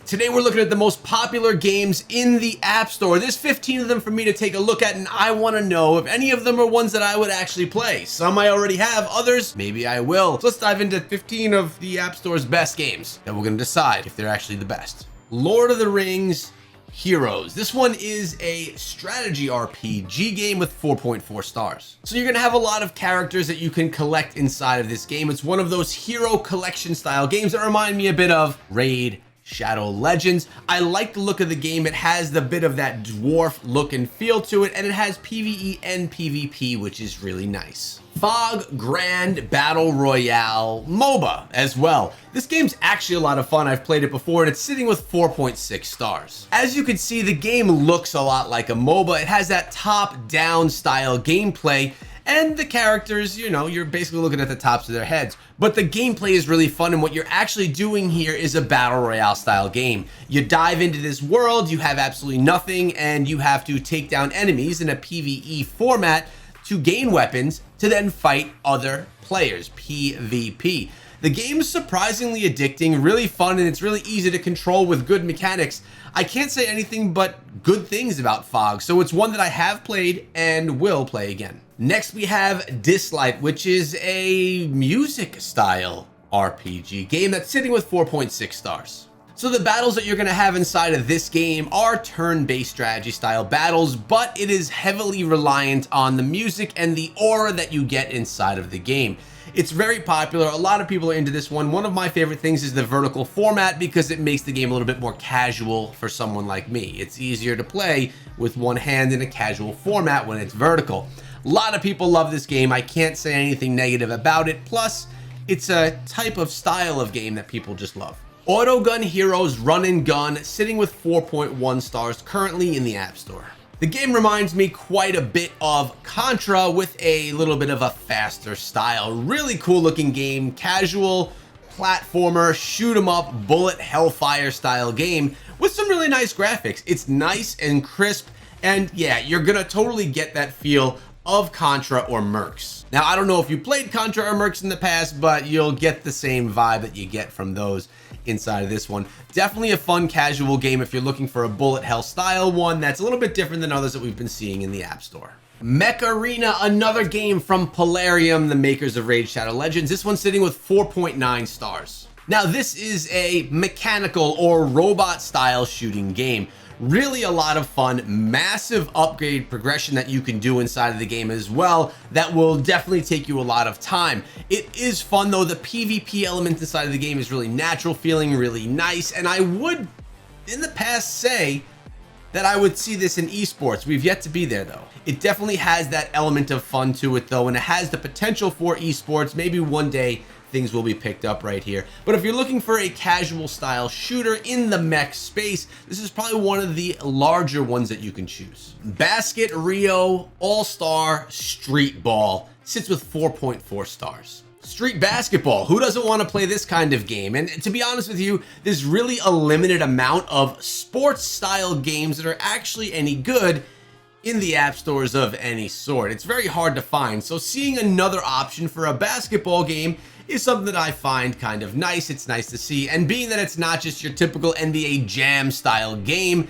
Today we're looking at the most popular games in the App Store. There's 15 of them for me to take a look at, and I want to know if any of them are ones that I would actually play. Some I already have, others maybe I will. So let's dive into 15 of the App Store's best games, and we're going to decide if they're actually the best. Lord of the Rings Heroes. This one is a strategy RPG game with 4.4 stars. So you're going to have a lot of characters that you can collect inside of this game. It's one of those hero collection style games that remind me a bit of Raid, Shadow Legends. I like the look of the game. It has the bit of that dwarf look and feel to it, and it has PvE and PvP, which is really nice. Fog Grand Battle Royale MOBA as well. This game's actually a lot of fun. I've played it before, and it's sitting with 4.6 stars. As you can see, the game looks a lot like a MOBA. It has that top-down style gameplay, and the characters, you know, you're basically looking at the tops of their heads. But the gameplay is really fun, and what you're actually doing here is a battle royale style game. You dive into this world, you have absolutely nothing, and you have to take down enemies in a PvE format to gain weapons to then fight other players, PvP. The game is surprisingly addicting, really fun, and it's really easy to control with good mechanics. I can't say anything but good things about Fog, so it's one that I have played and will play again. Next we have Dislight, which is a music style RPG game that's sitting with 4.6 stars. So the battles that you're going to have inside of this game are turn-based strategy style battles, but it is heavily reliant on the music and the aura that you get inside of the game. It's very popular. A lot of people are into this one. One of my favorite things is the vertical format because it makes the game a little bit more casual for someone like me. It's easier to play with one hand in a casual format when it's vertical. A lot of people love this game. I can't say anything negative about it. Plus, it's a type of style of game that people just love. Autogun Heroes Run and Gun, sitting with 4.1 stars currently in the App Store. The game reminds me quite a bit of Contra with a little bit of a faster style. Really cool looking game, casual platformer, shoot 'em up, bullet hellfire style game with some really nice graphics. It's nice and crisp, and yeah, you're gonna totally get that feel of Contra or Mercs. Now, I don't know if you played Contra or Mercs in the past, but you'll get the same vibe that you get from those inside of this one. Definitely a fun casual game if you're looking for a bullet hell style one that's a little bit different than others that we've been seeing in the App Store. Macarena, another game from Polarium, the makers of Raid Shadow Legends. This one's sitting with 4.9 stars. Now, this is a mechanical or robot style shooting game. Really a lot of fun, massive upgrade progression that you can do inside of the game as well that will definitely take you a lot of time. It is fun though. The PvP element inside of the game is really natural feeling, really nice, and I would in the past say that I would see this in esports. We've yet to be there though. It definitely has that element of fun to it though, and it has the potential for esports. Maybe one day things will be picked up right here. But if you're looking for a casual style shooter in the mech space, this is probably one of the larger ones that you can choose. Basket Rio All-Star Street Ball sits with 4.4 stars. Street basketball, who doesn't want to play this kind of game? And to be honest with you, there's really a limited amount of sports style games that are actually any good in the app stores of any sort. It's very hard to find. So seeing another option for a basketball game is something that I find kind of nice. It's nice to see. And being that it's not just your typical NBA Jam style game,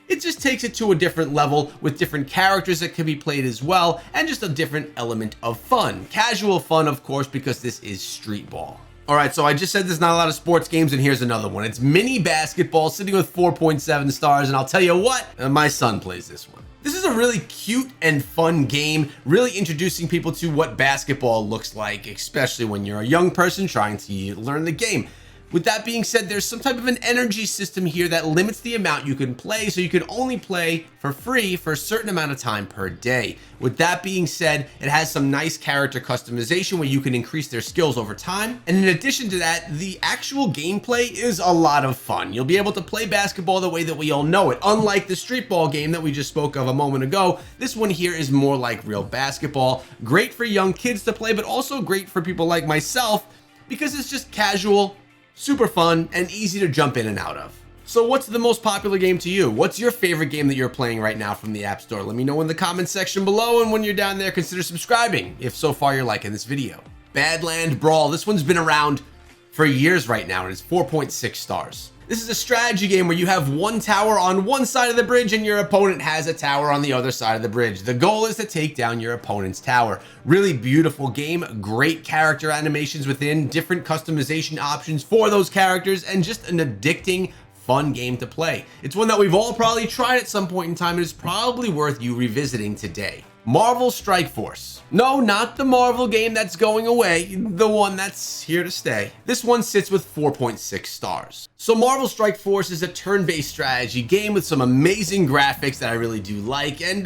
it just takes it to a different level with different characters that can be played as well, and just a different element of fun. Casual fun, of course, because this is street ball. All right, so I just said there's not a lot of sports games, and here's another one. It's mini basketball, sitting with 4.7 stars, and I'll tell you what, my son plays this one. This is a really cute and fun game, really introducing people to what basketball looks like, especially when you're a young person trying to learn the game. With that being said, there's some type of an energy system here that limits the amount you can play, so you can only play for free for a certain amount of time per day. With that being said, it has some nice character customization where you can increase their skills over time. And in addition to that, the actual gameplay is a lot of fun. You'll be able to play basketball the way that we all know it. Unlike the street ball game that we just spoke of a moment ago, this one here is more like real basketball. Great for young kids to play, but also great for people like myself because it's just casual, super fun, and easy to jump in and out of. So what's the most popular game to you? What's your favorite game that you're playing right now from the App Store? Let me know in the comments section below, and when you're down there, consider subscribing if so far you're liking this video. Badland Brawl, this one's been around for years right now, and it's 4.6 stars. This is a strategy game where you have one tower on one side of the bridge and your opponent has a tower on the other side of the bridge. The goal is to take down your opponent's tower. Really beautiful game, great character animations within, different customization options for those characters, and just an addicting, fun game to play. It's one that we've all probably tried at some point in time and is probably worth you revisiting today. Marvel Strike Force. No, not the Marvel game that's going away, the one that's here to stay. This one sits with 4.6 stars. So Marvel Strike Force is a turn-based strategy game with some amazing graphics that I really do like, and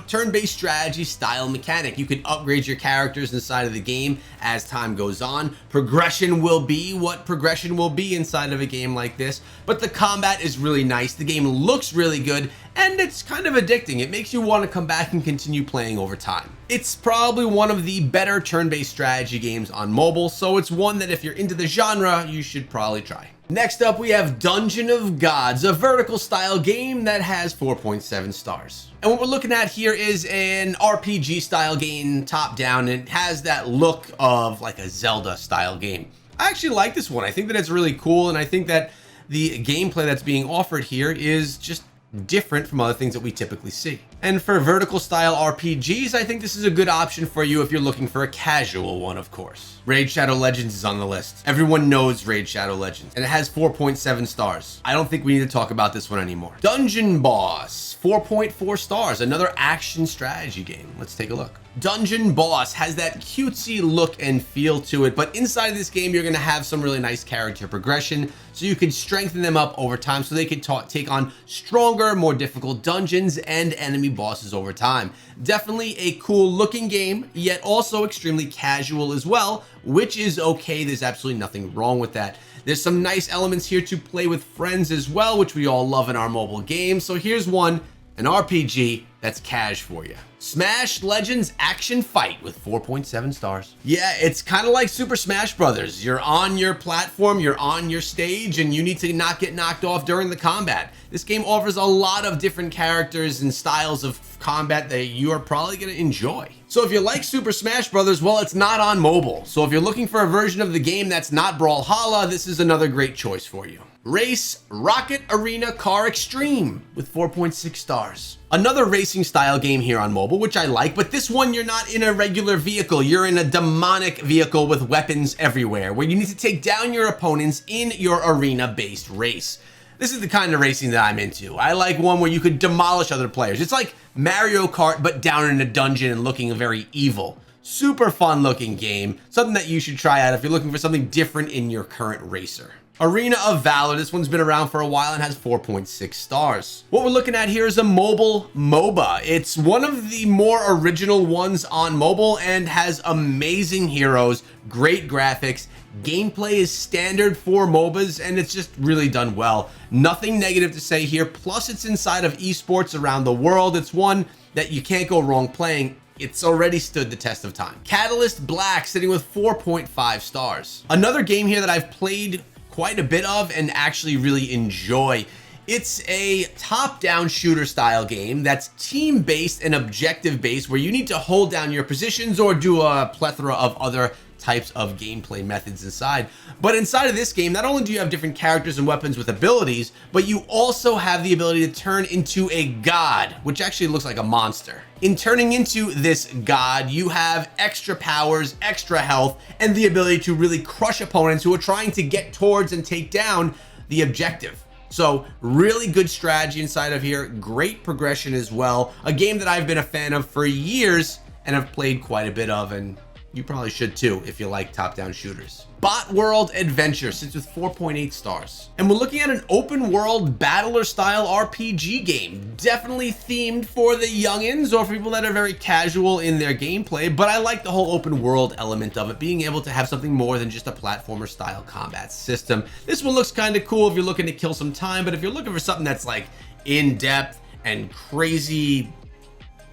turn-based strategy style mechanic. You can upgrade your characters inside of the game as time goes on. Progression will be what progression will be inside of a game like this, but the combat is really nice. The game looks really good, and it's kind of addicting. It makes you want to come back and continue playing over time. It's probably one of the better turn-based strategy games on mobile, so it's one that if you're into the genre, you should probably try. Next up, we have Dungeon of Gods, a vertical style game that has 4.7 stars. And what we're looking at here is an RPG style game, top down, and it has that look of like a Zelda style game. I actually like this one. I think that it's really cool, and I think that the gameplay that's being offered here is just different from other things that we typically see. And for vertical style RPGs, I think this is a good option for you if you're looking for a casual one, of course. Raid Shadow Legends is on the list. Everyone knows Raid Shadow Legends, and it has 4.7 stars. I don't think we need to talk about this one anymore. Dungeon Boss, 4.4 stars, another action strategy game. Let's take a look. Dungeon Boss has that cutesy look and feel to it, but inside of this game, you're gonna have some really nice character progression, so you can strengthen them up over time so they can take on stronger, more difficult dungeons and enemy bosses over time. Definitely a cool looking game, yet also extremely casual as well, which is okay. There's absolutely nothing wrong with that. There's some nice elements here to play with friends as well, which we all love in our mobile games. So here's one, an RPG that's cash for you. Smash Legends Action Fight with 4.7 stars. Yeah, it's kind of like Super Smash Brothers. You're on your platform, you're on your stage, and you need to not get knocked off during the combat. This game offers a lot of different characters and styles of combat that you are probably going to enjoy. So if you like Super Smash Brothers, well, it's not on mobile. So if you're looking for a version of the game that's not Brawlhalla, this is another great choice for you. Race Rocket Arena Car Extreme with 4.6 stars. Another racing style game here on mobile, which I like, but this one you're not in a regular vehicle. You're in a demonic vehicle with weapons everywhere, where you need to take down your opponents in your arena-based race. This is the kind of racing that I'm into. I like one where you could demolish other players. It's like Mario Kart, but down in a dungeon and looking very evil. Super fun looking game. Something that you should try out if you're looking for something different in your current racer. Arena of Valor, this one's been around for a while and has 4.6 stars. What we're looking at here is a mobile MOBA. It's one of the more original ones on mobile and has amazing heroes, great graphics. Gameplay is standard for MOBAs and it's just really done well. Nothing negative to say here. Plus it's inside of esports around the world. It's one that you can't go wrong playing. It's already stood the test of time. Catalyst Black sitting with 4.5 stars. Another game here that I've played quite a bit of and actually really enjoy. It's a top-down shooter style game that's team-based and objective-based where you need to hold down your positions or do a plethora of other types of gameplay methods inside. But inside of this game, not only do you have different characters and weapons with abilities, but you also have the ability to turn into a god, which actually looks like a monster. In turning into this god, you have extra powers, extra health, and the ability to really crush opponents who are trying to get towards and take down the objective. So really good strategy inside of here, great progression as well. A game that I've been a fan of for years and have played quite a bit of, and you probably should too if you like top-down shooters. Bot World Adventure sits with 4.8 stars. And we're looking at an open world battler style RPG game. Definitely themed for the youngins or for people that are very casual in their gameplay, but I like the whole open world element of it, being able to have something more than just a platformer style combat system. This one looks kind of cool if you're looking to kill some time, but if you're looking for something that's like in-depth and crazy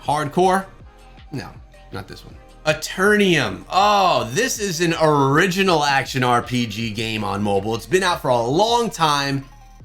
hardcore, no, not this one. Eternium. Oh, this is an original action RPG game on mobile. It's been out for a long time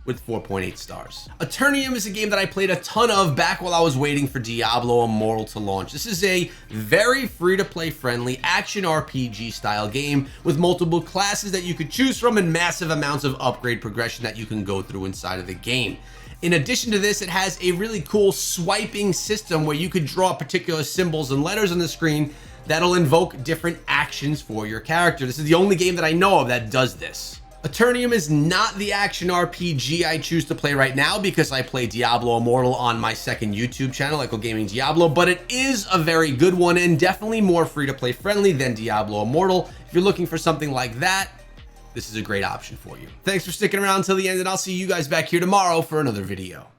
with 4.8 stars. Eternium is a game that I played a ton of back while I was waiting for Diablo Immortal to launch. This is a very free-to-play friendly action RPG style game with multiple classes that you could choose from and massive amounts of upgrade progression that you can go through inside of the game. In addition to this, it has a really cool swiping system where you could draw particular symbols and letters on the screen that'll invoke different actions for your character. This is the only game that I know of that does this. Eternium is not the action RPG I choose to play right now because I play Diablo Immortal on my second YouTube channel, Echo Gaming Diablo, but it is a very good one and definitely more free-to-play friendly than Diablo Immortal. If you're looking for something like that, this is a great option for you. Thanks for sticking around until the end, and I'll see you guys back here tomorrow for another video.